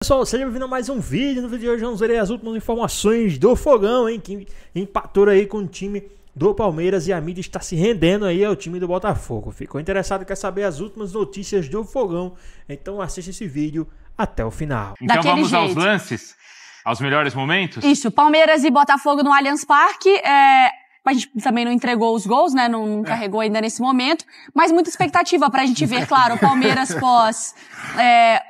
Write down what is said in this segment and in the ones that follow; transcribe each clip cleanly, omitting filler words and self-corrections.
Pessoal, seja bem-vindo a mais um vídeo. No vídeo de hoje vamos ver as últimas informações do Fogão, hein, que empatou aí com o time do Palmeiras e a mídia está se rendendo aí ao time do Botafogo. Ficou interessado e quer saber as últimas notícias do Fogão? Então assista esse vídeo até o final. Então Daquele vamos jeito. aos lances, aos melhores momentos? Isso, Palmeiras e Botafogo no Allianz Parque. A gente também não entregou os gols, né? Não carregou ainda nesse momento. Mas muita expectativa pra gente ver, claro, o Palmeiras pós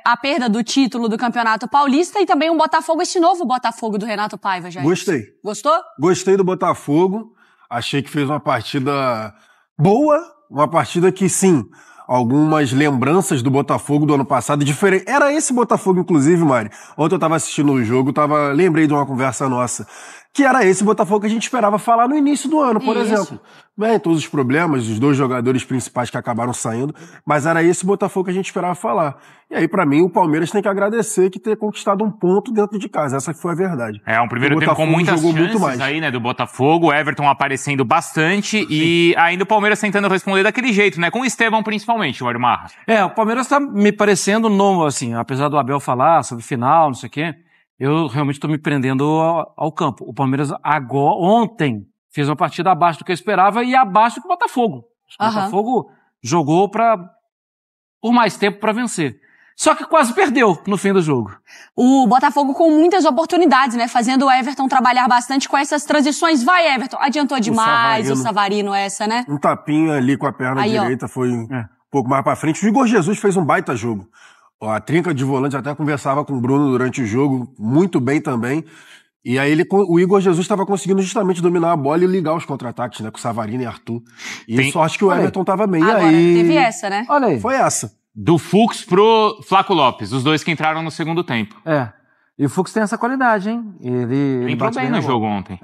a perda do título do Campeonato Paulista e também um Botafogo, esse novo Botafogo do Renato Paiva, já. Gostei. Gostou? Gostei do Botafogo. Achei que fez uma partida boa, uma partida que, sim, algumas lembranças do Botafogo do ano passado diferente. Era esse Botafogo, inclusive, Mari. Ontem eu tava assistindo o jogo, lembrei de uma conversa nossa, que era esse Botafogo que a gente esperava falar no início do ano, por exemplo. Bem, todos os problemas, os dois jogadores principais que acabaram saindo, mas era esse Botafogo que a gente esperava falar. E aí, pra mim, o Palmeiras tem que agradecer que ter conquistado um ponto dentro de casa. Essa foi a verdade. Um primeiro tempo com muitas chances aí, né, do Botafogo, o Everton aparecendo bastante. Sim. E ainda o Palmeiras tentando responder daquele jeito, né, com o Estevão principalmente, o Mário Marra. O Palmeiras tá me parecendo novo, assim, apesar do Abel falar sobre final, não sei o quê, eu realmente estou me prendendo ao campo. O Palmeiras ontem fez uma partida abaixo do que eu esperava e abaixo do que o Botafogo. O Botafogo jogou por mais tempo para vencer. Só que quase perdeu no fim do jogo. O Botafogo com muitas oportunidades, né? Fazendo o Everton trabalhar bastante com essas transições. Vai, Everton! Adiantou demais o Savarino essa, né? Um tapinha ali com a perna direita foi um pouco mais pra frente. O Igor Jesus fez um baita jogo. A trinca de volante até conversava com o Bruno durante o jogo, muito bem também. E aí o Igor Jesus estava conseguindo justamente dominar a bola e ligar os contra-ataques, né? Com o Savarino e Arthur. E só acho que o Everton estava bem. Agora, aí teve essa, né? Olha aí. Foi essa. Do Fux pro Flaco Lopes, os dois que entraram no segundo tempo. E o Fux tem essa qualidade, hein? Ele entrou bem no jogo ontem.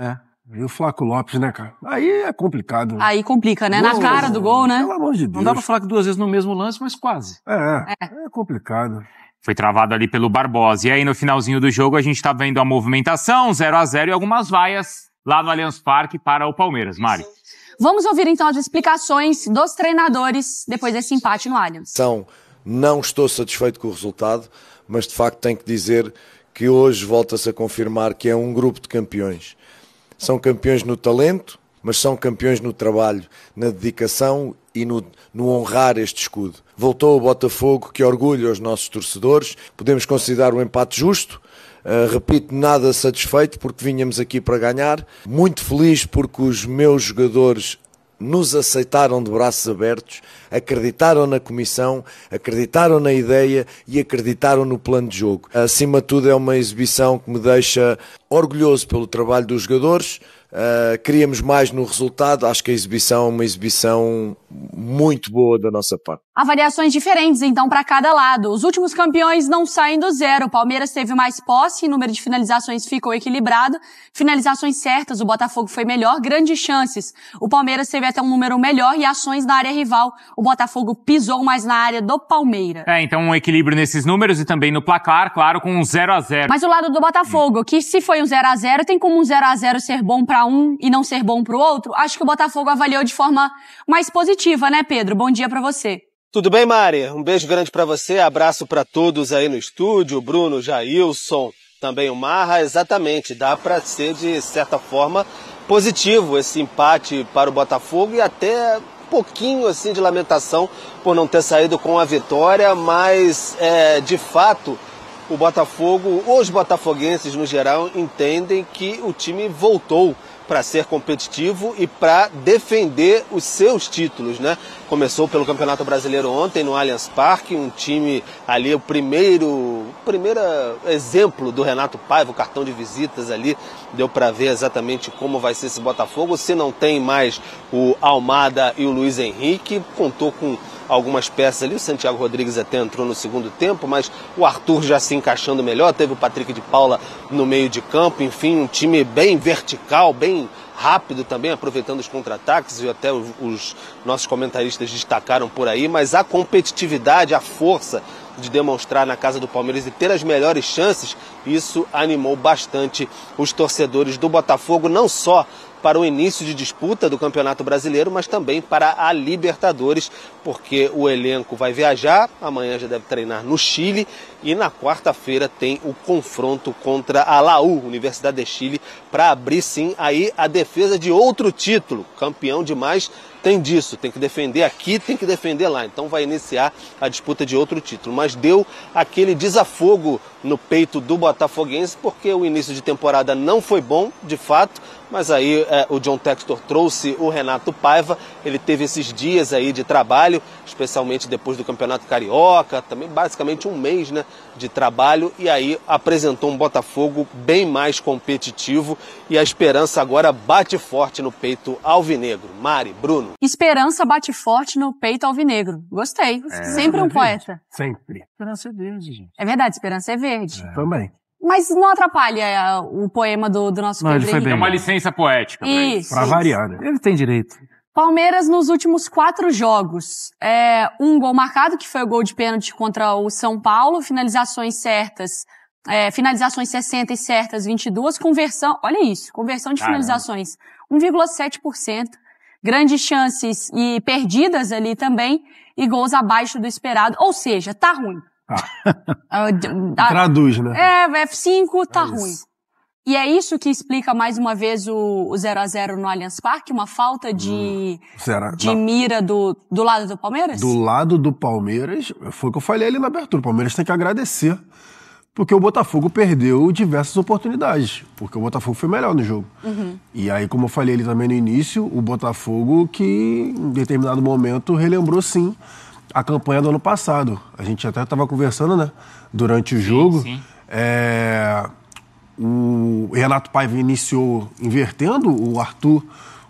E o Flaco Lopes, né, cara? Aí é complicado. Aí complica, né? Na cara do gol, né? Pelo amor de Deus. Não dá pra falar que duas vezes no mesmo lance, mas quase. É complicado. Foi travado ali pelo Barbosa. E aí no finalzinho do jogo a gente tá vendo a movimentação, 0-0 e algumas vaias lá no Allianz Parque para o Palmeiras. Mari. Vamos ouvir então as explicações dos treinadores depois desse empate no Allianz. Não estou satisfeito com o resultado, mas de facto tenho que dizer que hoje volta-se a confirmar que é um grupo de campeões. São campeões no talento, mas são campeões no trabalho, na dedicação e no honrar este escudo. Voltou o Botafogo, que orgulha os nossos torcedores. Podemos considerar o empate justo. Repito, nada satisfeito porque vínhamos aqui para ganhar. Muito feliz porque os meus jogadores nos aceitaram de braços abertos, acreditaram na comissão, acreditaram na ideia e acreditaram no plano de jogo. Acima de tudo é uma exibição que me deixa orgulhoso pelo trabalho dos jogadores. Queríamos mais no resultado, acho que a exibição é uma exibição muito boa da nossa parte. Avaliações diferentes, então, para cada lado. Os últimos campeões não saem do zero. O Palmeiras teve mais posse, número de finalizações ficou equilibrado. Finalizações certas, o Botafogo foi melhor, grandes chances. O Palmeiras teve até um número melhor e ações na área rival. O Botafogo pisou mais na área do Palmeiras. Então um equilíbrio nesses números e também no placar, claro, com um 0-0. Mas o lado do Botafogo, que se foi um 0-0, tem como um 0-0 ser bom para um e não ser bom para o outro? Acho que o Botafogo avaliou de forma mais positiva, né, Pedro? Bom dia para você. Tudo bem, Mari? Um beijo grande para você, abraço para todos aí no estúdio, Bruno, Jailson, também o Marra. Exatamente, dá para ser de certa forma positivo esse empate para o Botafogo e até um pouquinho assim de lamentação por não ter saído com a vitória, mas de fato o Botafogo, os botafoguenses no geral, entendem que o time voltou para ser competitivo e para defender os seus títulos, né? Começou pelo Campeonato Brasileiro ontem no Allianz Parque, um time ali, o primeiro exemplo do Renato Paiva, o cartão de visitas ali, deu para ver exatamente como vai ser esse Botafogo. Se não tem mais o Almada e o Luiz Henrique, contou com algumas peças ali, o Santiago Rodrigues até entrou no segundo tempo, mas o Arthur já se encaixando melhor, teve o Patrick de Paula no meio de campo, enfim, um time bem vertical, bem rápido também, aproveitando os contra-ataques, e até os nossos comentaristas destacaram por aí, mas a competitividade, a força de demonstrar na casa do Palmeiras e ter as melhores chances, isso animou bastante os torcedores do Botafogo, não só para o início de disputa do Campeonato Brasileiro, mas também para a Libertadores, porque o elenco vai viajar, amanhã já deve treinar no Chile e na quarta-feira tem o confronto contra a Laú, Universidade de Chile, para abrir sim aí a defesa de outro título. Campeão demais tem disso, tem que defender aqui, tem que defender lá. Então vai iniciar a disputa de outro título. Mas deu aquele desafogo no peito do botafoguense, porque o início de temporada não foi bom, de fato, mas aí o John Textor trouxe o Renato Paiva, ele teve esses dias aí de trabalho, especialmente depois do Campeonato Carioca, também basicamente um mês, né, de trabalho, e aí apresentou um Botafogo bem mais competitivo, e a esperança agora bate forte no peito alvinegro. Mari, Bruno. Esperança bate forte no peito alvinegro. Gostei. Sempre um poeta. Sempre. Esperança é verde, gente. É verdade, esperança é verde. Também. Mas não atrapalha o poema do nosso Não, ele foi bem. É uma licença poética. Isso. Pra variar, né? Ele tem direito. Palmeiras nos últimos 4 jogos. Um gol marcado, que foi o gol de pênalti contra o São Paulo. Finalizações certas. Finalizações 60 e certas 22. Conversão, olha isso, conversão de finalizações 1,7%. Grandes chances e perdidas ali também. E gols abaixo do esperado. Ou seja, tá ruim. Traduz, né? F5 tá ruim. E é isso que explica mais uma vez o 0-0 no Allianz Parque? Uma falta de mira do lado do Palmeiras? Do lado do Palmeiras, foi o que eu falei ali na abertura. O Palmeiras tem que agradecer, porque o Botafogo perdeu diversas oportunidades, porque o Botafogo foi melhor no jogo. E aí, como eu falei ali também no início, o Botafogo que em determinado momento relembrou sim a campanha do ano passado. A gente até estava conversando, né, durante o jogo. Sim. O Renato Paiva iniciou invertendo o Arthur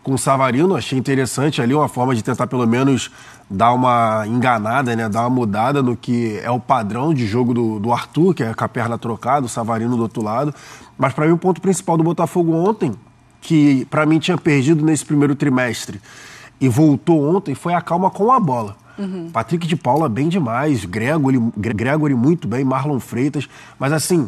com o Savarino. Achei interessante ali, uma forma de tentar pelo menos dar uma enganada, né, dar uma mudada no que é o padrão de jogo do Arthur, que é com a perna trocada, o Savarino do outro lado. Mas para mim o ponto principal do Botafogo ontem, que para mim tinha perdido nesse primeiro trimestre e voltou ontem, foi a calma com a bola. Patrick de Paula bem demais, Gregory muito bem, Marlon Freitas, mas assim,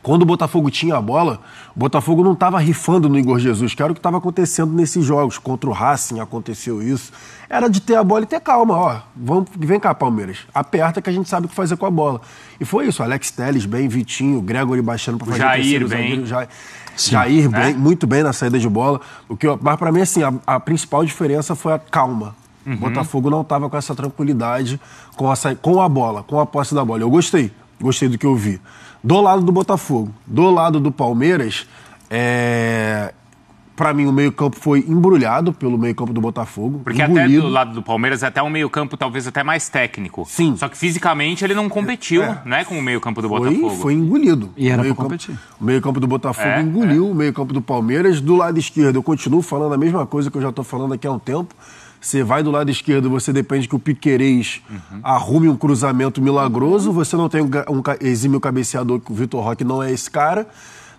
quando o Botafogo tinha a bola, o Botafogo não estava rifando no Igor Jesus, que era o que estava acontecendo nesses jogos. Contra o Racing aconteceu isso. Era de ter a bola e ter calma, ó. Vem cá, Palmeiras. Aperta que a gente sabe o que fazer com a bola. E foi isso, Alex Telles bem, Vitinho, Gregory baixando para fazer o terceiro zagueiro. Jair bem, muito bem na saída de bola. Mas para mim, assim, a principal diferença foi a calma. O Botafogo não estava com essa tranquilidade com a bola, com a posse da bola. Eu gostei do que eu vi. Do lado do Botafogo. Do lado do Palmeiras, pra mim o meio-campo foi embrulhado pelo meio-campo do Botafogo. Porque engolido. Até do lado do Palmeiras, até um meio-campo talvez até mais técnico. Sim. Só que fisicamente ele não competiu, né, com o meio-campo do Botafogo. Foi engolido. E era pra competir. O meio-campo do Botafogo engoliu o meio-campo do Palmeiras. Do lado esquerdo, eu continuo falando a mesma coisa que eu já tô falando aqui há um tempo. Você vai do lado esquerdo, você depende que o Piquerez arrume um cruzamento milagroso. Você não tem um exímio cabeceador, que o Vitor Roque não é esse cara.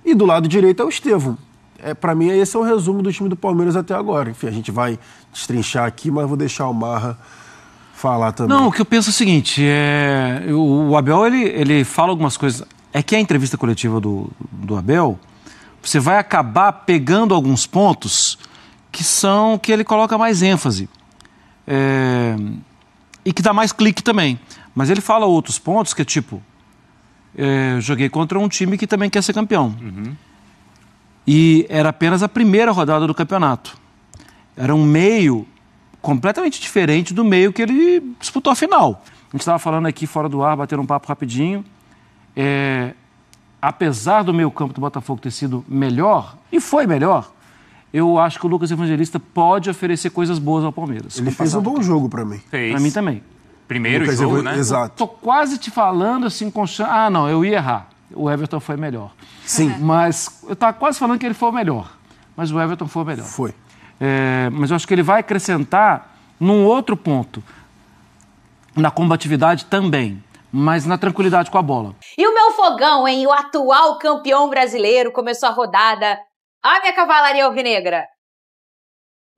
E do lado direito é o Estevão. Pra mim, esse é o resumo do time do Palmeiras até agora. Enfim, a gente vai destrinchar aqui, mas vou deixar o Marra falar também. Não, o que eu penso é o seguinte, o Abel, ele fala algumas coisas. É que a entrevista coletiva do Abel, você vai acabar pegando alguns pontos que ele coloca mais ênfase e que dá mais clique também. Mas ele fala outros pontos que é tipo, joguei contra um time que também quer ser campeão. E era apenas a primeira rodada do campeonato. Era um meio completamente diferente do meio que ele disputou a final. A gente estava falando aqui fora do ar, batendo um papo rapidinho. Apesar do meio campo do Botafogo ter sido melhor, e foi melhor, eu acho que o Lucas Evangelista pode oferecer coisas boas ao Palmeiras. Ele fez um bom jogo pra mim. Pra mim também. Primeiro jogo, né? Exato. Tô quase te falando assim com chance. Ah, não, eu ia errar. O Everton foi melhor. Sim. Mas eu tava quase falando que ele foi o melhor. Mas o Everton foi o melhor. Foi. Mas eu acho que ele vai acrescentar num outro ponto. Na combatividade também. Mas na tranquilidade com a bola. E o meu fogão, hein? O atual campeão brasileiro começou a rodada. Ah, minha cavalaria alvinegra!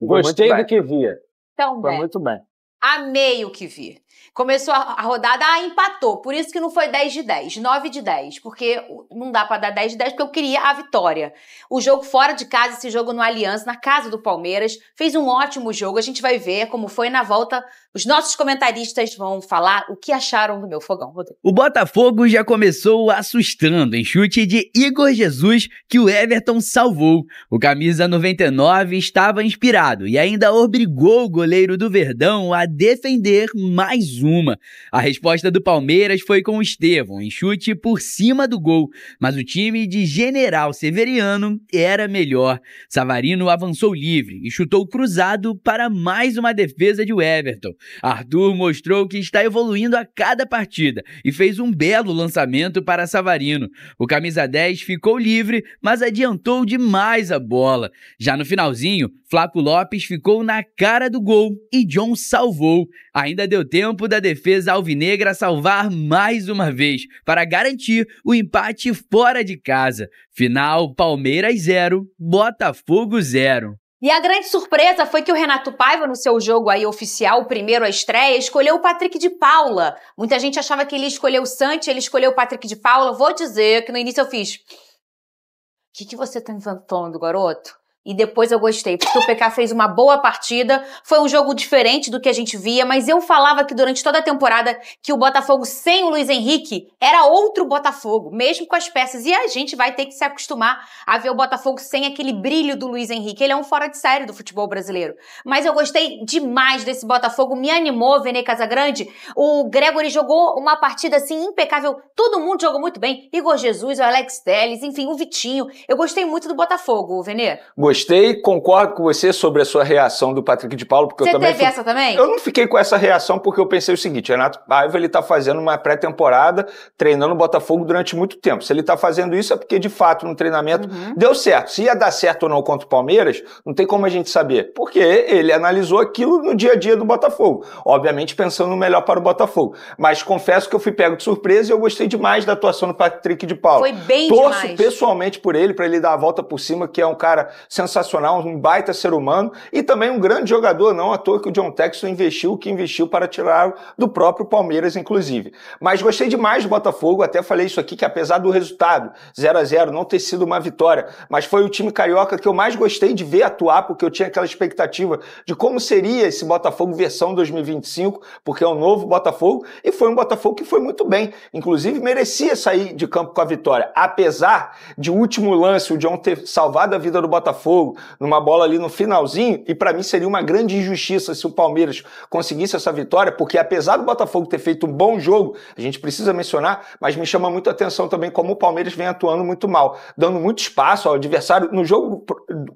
Gostei do que via. Então, foi muito bem. Amei o que vi. Começou a rodada, empatou. Por isso que não foi 10 de 10, 9 de 10. Porque não dá pra dar 10 de 10, porque eu queria a vitória. O jogo fora de casa, esse jogo no Allianz, na casa do Palmeiras, fez um ótimo jogo. A gente vai ver como foi na volta. Os nossos comentaristas vão falar o que acharam do meu fogão, Rodrigo. O Botafogo já começou assustando em chute de Igor Jesus, que o Everton salvou. O camisa 99 estava inspirado e ainda obrigou o goleiro do Verdão a defender mais uma. A resposta do Palmeiras foi com o Estevão, em chute por cima do gol, mas o time de General Severiano era melhor. Savarino avançou livre e chutou cruzado para mais uma defesa de Everton. Arthur mostrou que está evoluindo a cada partida e fez um belo lançamento para Savarino. O camisa 10 ficou livre, mas adiantou demais a bola. Já no finalzinho, Flaco Lopes ficou na cara do gol e John salvou. Ainda deu tempo da defesa alvinegra salvar mais uma vez para garantir o empate fora de casa. Final: Palmeiras 0, Botafogo 0. E a grande surpresa foi que o Renato Paiva, no seu jogo aí oficial, o primeiro à estreia, escolheu o Patrick de Paula. Muita gente achava que ele ia escolher o Santi, ele escolheu o Patrick de Paula. Vou dizer que no início eu fiz... O que você tá inventando, garoto? E depois eu gostei, porque o PK fez uma boa partida, foi um jogo diferente do que a gente via, mas eu falava que durante toda a temporada que o Botafogo sem o Luiz Henrique era outro Botafogo, mesmo com as peças, e a gente vai ter que se acostumar a ver o Botafogo sem aquele brilho do Luiz Henrique. Ele é um fora de série do futebol brasileiro, mas eu gostei demais desse Botafogo, me animou, Vene Casagrande. O Gregory jogou uma partida assim impecável, todo mundo jogou muito bem, Igor Jesus, o Alex Telles, enfim, o Vitinho. Eu gostei muito do Botafogo, Vene. Gostei, concordo com você sobre a sua reação do Patrick de Paula, porque você eu também... Você teve essa também? Eu não fiquei com essa reação porque eu pensei o seguinte, Renato Paiva, ele tá fazendo uma pré-temporada, treinando o Botafogo durante muito tempo. Se ele tá fazendo isso é porque, de fato, no treinamento deu certo. Se ia dar certo ou não contra o Palmeiras, não tem como a gente saber, porque ele analisou aquilo no dia a dia do Botafogo, obviamente pensando no melhor para o Botafogo. Mas confesso que eu fui pego de surpresa e eu gostei demais da atuação do Patrick de Paula. Foi bem Torço demais. Pessoalmente por ele, para ele dar a volta por cima, que é um cara sensacional, um baita ser humano e também um grande jogador, não à toa que o John Textor investiu o que investiu para tirar do próprio Palmeiras, inclusive. Mas gostei demais do Botafogo, até falei isso aqui, que apesar do resultado 0-0 não ter sido uma vitória, mas foi o time carioca que eu mais gostei de ver atuar, porque eu tinha aquela expectativa de como seria esse Botafogo versão 2025, porque é um novo Botafogo, e foi um Botafogo que foi muito bem, inclusive merecia sair de campo com a vitória, apesar de o último lance, o John ter salvado a vida do Botafogo, numa bola ali no finalzinho, e pra mim seria uma grande injustiça se o Palmeiras conseguisse essa vitória, porque apesar do Botafogo ter feito um bom jogo, a gente precisa mencionar, mas me chama muito a atenção também como o Palmeiras vem atuando muito mal, dando muito espaço ao adversário. No jogo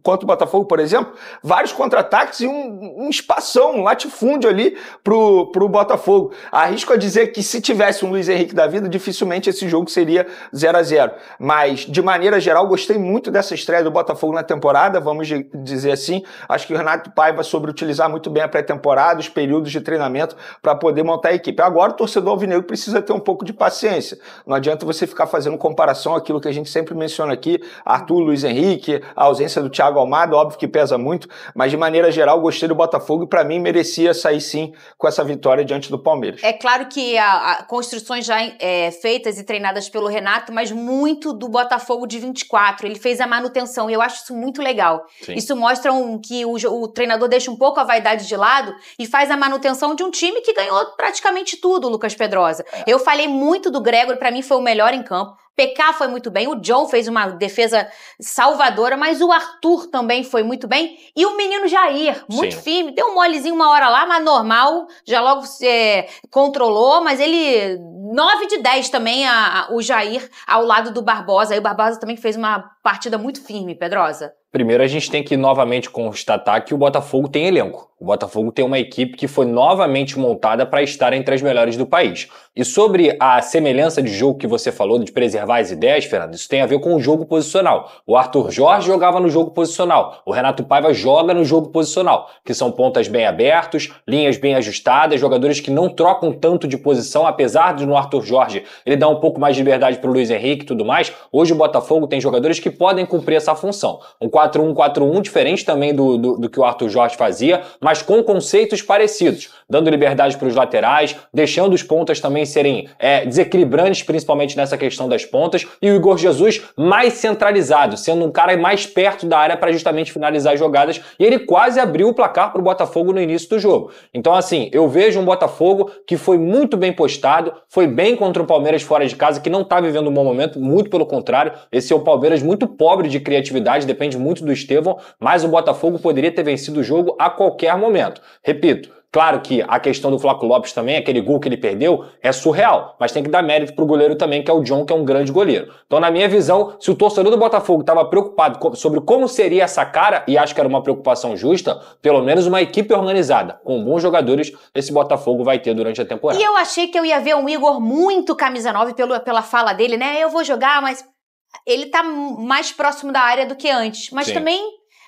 contra o Botafogo, por exemplo, vários contra-ataques e um espação, um latifúndio ali pro Botafogo. Arrisco a dizer que se tivesse um Luiz Henrique da vida, dificilmente esse jogo seria 0-0. Mas, de maneira geral, gostei muito dessa estreia do Botafogo na temporada, vamos dizer assim. Acho que o Renato Paiva soube utilizar muito bem a pré-temporada, os períodos de treinamento para poder montar a equipe. Agora o torcedor alvinegro precisa ter um pouco de paciência. Não adianta você ficar fazendo comparação àquilo que a gente sempre menciona aqui, Arthur, Luiz Henrique, a ausência do Thiago Almada, óbvio que pesa muito, mas de maneira geral gostei do Botafogo e para mim merecia sair sim com essa vitória diante do Palmeiras. É claro que a construções já feitas e treinadas pelo Renato, mas muito do Botafogo de 24, ele fez a manutenção e eu acho isso muito legal. Sim. Isso mostra que o treinador deixa um pouco a vaidade de lado e faz a manutenção de um time que ganhou praticamente tudo, Lucas Pedrosa. Eu falei muito do Gregory, pra mim foi o melhor em campo. PK foi muito bem, o John fez uma defesa salvadora, mas o Arthur também foi muito bem. E o menino Jair, muito firme, deu um molezinho uma hora lá, mas normal, já logo controlou, mas ele 9 de 10 também o Jair ao lado do Barbosa. Aí o Barbosa também fez uma partida muito firme, Pedrosa. Primeiro a gente tem que novamente constatar que o Botafogo tem elenco. O Botafogo tem uma equipe que foi novamente montada para estar entre as melhores do país. E sobre a semelhança de jogo que você falou, de preservar as ideias, Fernando, isso tem a ver com o jogo posicional. O Arthur Jorge jogava no jogo posicional. O Renato Paiva joga no jogo posicional, que são pontas bem abertos, linhas bem ajustadas, jogadores que não trocam tanto de posição, apesar de no Arthur Jorge ele dar um pouco mais de liberdade para o Luiz Henrique e tudo mais. Hoje o Botafogo tem jogadores que podem cumprir essa função. Um 4-1-4-1, diferente também do que o Arthur Jorge fazia, mas com conceitos parecidos, dando liberdade para os laterais, deixando os pontas também serem desequilibrantes, principalmente nessa questão das pontas, e o Igor Jesus mais centralizado, sendo um cara mais perto da área para justamente finalizar as jogadas, e ele quase abriu o placar para o Botafogo no início do jogo. Então, assim, eu vejo um Botafogo que foi muito bem postado, foi bem contra o Palmeiras fora de casa, que não está vivendo um bom momento, muito pelo contrário, esse é o Palmeiras muito pobre de criatividade, depende muito do Estevão, mas o Botafogo poderia ter vencido o jogo a qualquer momento. Repito, claro que a questão do Flaco Lopes também, aquele gol que ele perdeu, é surreal, mas tem que dar mérito pro goleiro também, que é o John, que é um grande goleiro. Então, na minha visão, se o torcedor do Botafogo estava preocupado sobre como seria essa cara, e acho que era uma preocupação justa, pelo menos uma equipe organizada, com bons jogadores, esse Botafogo vai ter durante a temporada. E eu achei que eu ia ver um Igor muito camisa 9 pela fala dele, né? Eu vou jogar, mas ele tá mais próximo da área do que antes. Mas também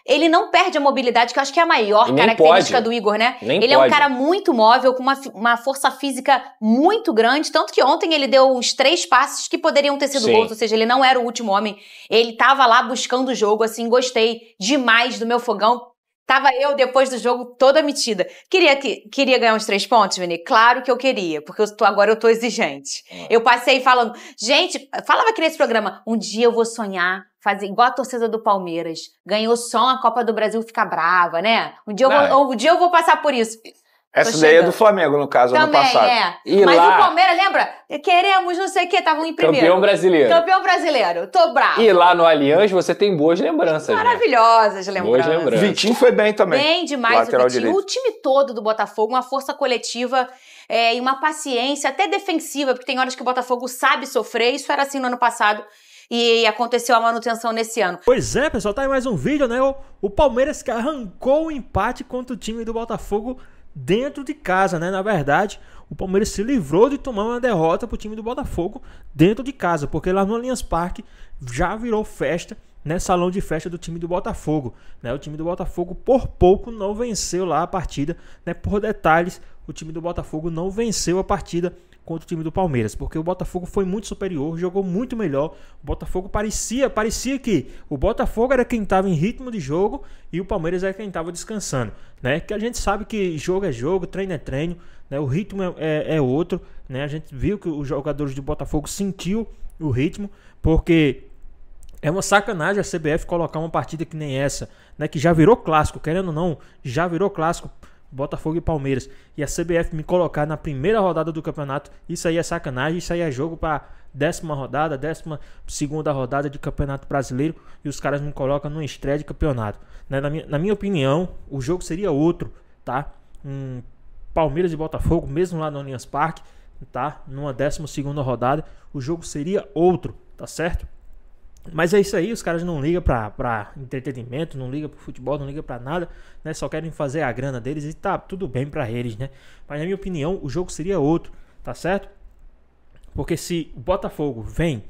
ele não perde a mobilidade, que eu acho que é a maior característica do Igor, né? Ele é um cara muito móvel, com uma força física muito grande, tanto que ontem ele deu uns 3 passes que poderiam ter sido gols, ou seja, ele não era o último homem. Ele tava lá buscando o jogo, assim, gostei demais do meu Fogão. Tava eu, depois do jogo, toda metida. Queria ganhar uns 3 pontos, Vini? Claro que eu queria, porque agora eu tô exigente. Eu passei falando, gente, falava aqui nesse programa, um dia eu vou sonhar, fazer igual a torcida do Palmeiras. Ganhou só a Copa do Brasil, fica brava, né? Um dia eu vou passar por isso. Essa daí é do Flamengo, no caso, ano passado. Mas o Palmeiras, lembra? Queremos não sei o que, estavam em primeiro. Campeão brasileiro. Campeão brasileiro, tô bravo. E lá no Allianz você tem boas lembranças. Maravilhosas lembranças. Boas lembranças. Vitinho foi bem também. Bem demais o Vitinho. O time todo do Botafogo, uma força coletiva e uma paciência, até defensiva, porque tem horas que o Botafogo sabe sofrer, isso era assim no ano passado. E aconteceu a manutenção nesse ano. Pois é, pessoal, tá aí mais um vídeo, né? O Palmeiras que arrancou o empate contra o time do Botafogo dentro de casa, né? Na verdade, o Palmeiras se livrou de tomar uma derrota pro time do Botafogo dentro de casa, porque lá no Allianz Parque já virou festa, né? Salão de festa do time do Botafogo, né? O time do Botafogo por pouco não venceu lá a partida, né? Por detalhes, o time do Botafogo não venceu a partida contra o time do Palmeiras, porque o Botafogo foi muito superior, jogou muito melhor. O Botafogo parecia que o Botafogo era quem estava em ritmo de jogo e o Palmeiras era quem estava descansando, né? Que a gente sabe que jogo é jogo, treino é treino, né? O ritmo é outro, né? A gente viu que os jogadores do Botafogo sentiu o ritmo, porque é uma sacanagem a CBF colocar uma partida que nem essa, né? Que já virou clássico, querendo ou não, já virou clássico, Botafogo e Palmeiras, e a CBF me colocar na primeira rodada do campeonato. Isso aí é sacanagem, isso aí é jogo para 10ª rodada, 12ª rodada de Campeonato Brasileiro, e os caras me colocam numa estreia de campeonato, né? Na minha opinião, o jogo seria outro, tá? Palmeiras e Botafogo, mesmo lá no Allianz Parque, tá? Numa 12ª rodada, o jogo seria outro, tá certo? Mas é isso aí, os caras não ligam pra entretenimento, não ligam pro futebol, não ligam pra nada, né? Só querem fazer a grana deles e tá tudo bem pra eles, né? Mas na minha opinião, o jogo seria outro, tá certo? Porque se o Botafogo vem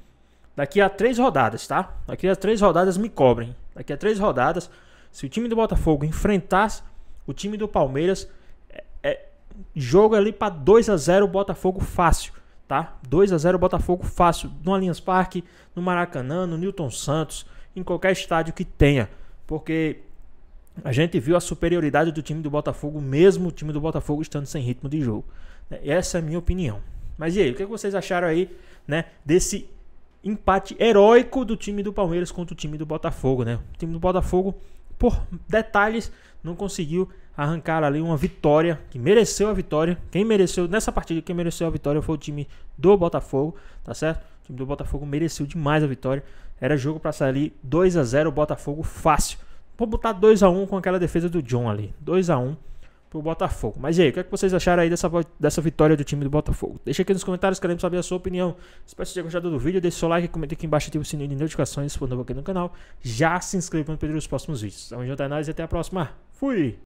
daqui a 3 rodadas, tá? Daqui a 3 rodadas me cobrem. Daqui a 3 rodadas, se o time do Botafogo enfrentasse o time do Palmeiras, jogo ali pra 2-0 Botafogo fácil, tá? 2-0 Botafogo fácil no Allianz Parque, no Maracanã, no Newton Santos, em qualquer estádio que tenha, porque a gente viu a superioridade do time do Botafogo, mesmo o time do Botafogo estando sem ritmo de jogo, né? Essa é a minha opinião. Mas e aí, o que vocês acharam aí, né, desse empate heróico do time do Palmeiras contra o time do Botafogo, né? O time do Botafogo, por detalhes, não conseguiu arrancar ali uma vitória, que mereceu a vitória. Quem mereceu nessa partida, quem mereceu a vitória foi o time do Botafogo, tá certo? O time do Botafogo mereceu demais a vitória. Era jogo pra sair ali 2-0 Botafogo fácil. Vou botar 2-1 com aquela defesa do John ali, 2-1 pro Botafogo. Mas e aí, o que vocês acharam aí dessa vitória do time do Botafogo? Deixa aqui nos comentários, queremos saber a sua opinião. Espero que vocês tenham gostado do vídeo. Deixe seu like, comenta aqui embaixo, ative o sininho de notificações se for novo aqui no canal. Já se inscreva para perder os próximos vídeos. Tamo junto, é nóis e até a próxima. Fui!